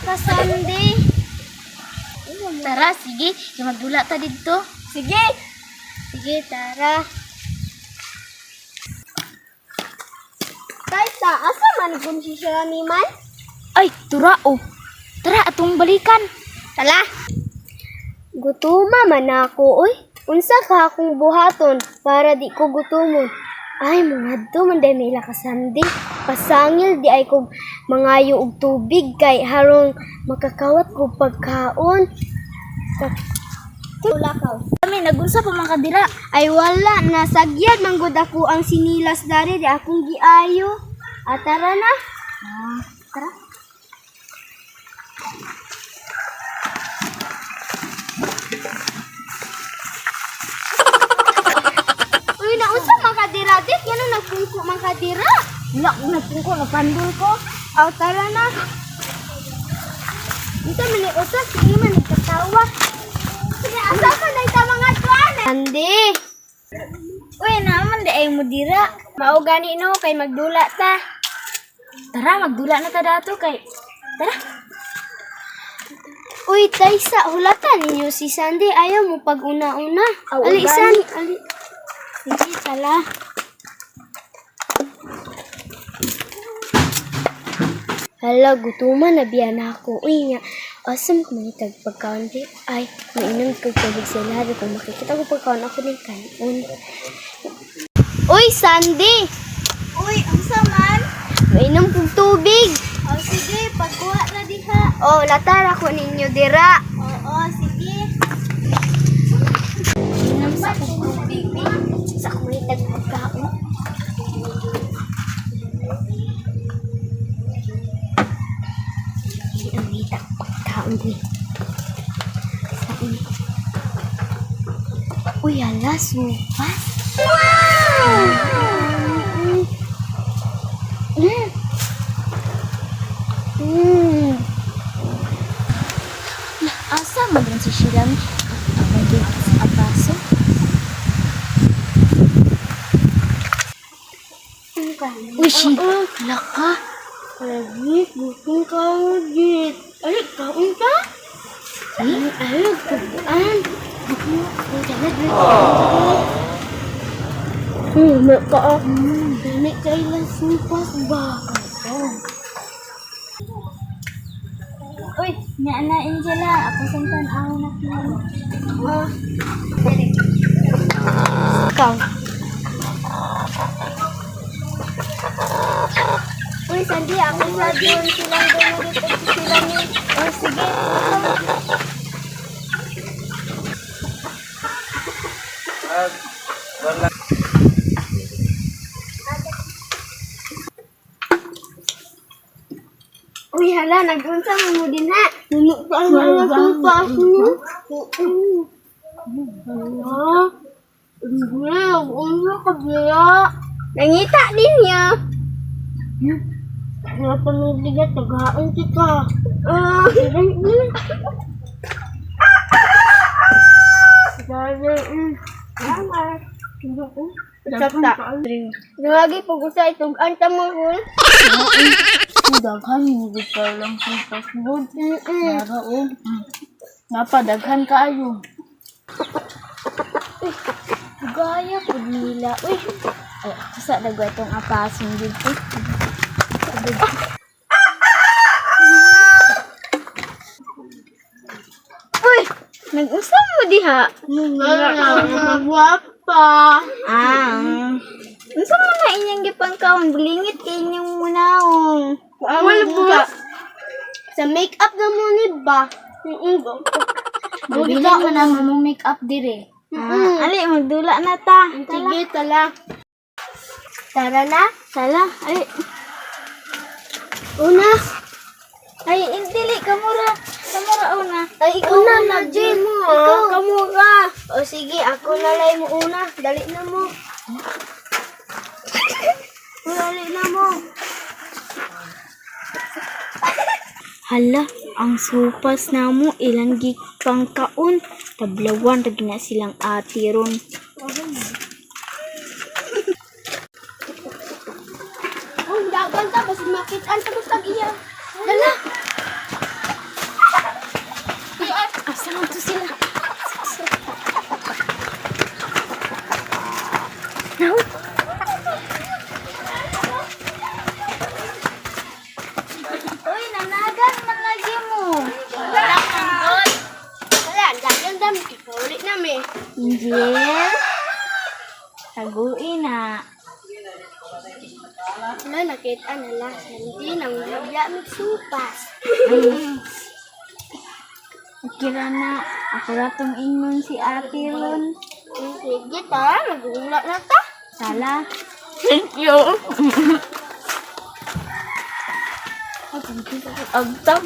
kasandi. Tara, sige. Magdula ta dito. Sige. Sige, tara. Kaysa, asa man kung siya ni man? Ay, turao. Tara, atong balikan. Tala. Gutuma man ako, oy. Unsa ka akong buhaton para di ko gutumon. Ay, mga do man dahil may lakasandi. Pasangil di ay ko mangayo og tubig kay harong makakawat ko pagkaon. Tulakaw. Kami, nagunsa pa man kadira. Ay wala, nasagyad manggod ako ang sinilas dari di akong giayo. Tara na. Tara. Uy, naunsa makadira dit? Ngano nagpungko makadira? Wala ko nagpungko, napandol ko. Tara na. Ito mali usas, sige man nagkatawa. Sige, asa ka na ita mga tuan? Andi. Uy, naman di ay mo dira. Mao gani no kay magdula ta. Tara, magdula na ta dato kay. Tara. Uy, Taysa, hulatan ninyo si Sandy. Ayaw mo pag-una-una. Alisan. Sige, tala. Hala, gutuman na biyan ako. Uy nga, asam ko manitag pagkaon di. Ay, mainam ko tubig sa lahat. Kung makikita ko pagkaon ako ng kanon. Uy, Sandy! Uy, ang saman. Mainam kong tubig. Sige, pagkuha na diha. Latara ko ninyo dira. Oo, sige. Mainam sa akong tubig. Sa akong manitag pagkaon. Ang manitag pagkaon din. Saan? Uy, ala, supas. Wow! Asa man rin si Shiram? May abaso. Uy, Wala ka. Alagit, bukong kawagit. Alik, kaon ka? Alag, kabuan. Bukong kalag, may ka ako. May kailan supas ba? Uy, na Angela. Ako sampan ako na Ikaw. Uy, Sandy, ako sa doon. Silang doon ulit at sila ni... sige. Uy, hala, nag-unsa mo din ha. Nunuktaan mo na supas mo. Hala. Unsa ka biya? Nangita din niya. Napanood niya, tagaan kita. Lagi po ko sa itong anta mo. Daghan mo pa lang sa pasbod. Nara o. Napadaghan kaayo. Gaya po nila. Uy. Ay, sa dagwa itong apasong dito. Uy! Nag-usap mo diha. Magwapa. Unsa mo na inyang gipangkaon? Bulingit kay inyong munaong. Wala po. Sa make-up na mo ni ba? Bili mo na mo make up dire. Ali, magdula na ta. Sige, tala. Tara na. Sala. Ali. Una. Ay, dili kamura. Kamura una. Ay, ikaw na, Jim. Ikaw, kamura. O sige, ako nalay mo una. Dali na mo. Dali na mo. Hala, ang supas na mo ilang gipang kaon. Tablawan rag na silang ati ron. Oh, dagan ta basta makitaan ta basta iya. Dala. Kahit anala, hindi nang magyamit supas. Kira na, ako ratong ingon si ate ron. Sige ta, mag-uula na ta. Sala. Thank you. Agtam.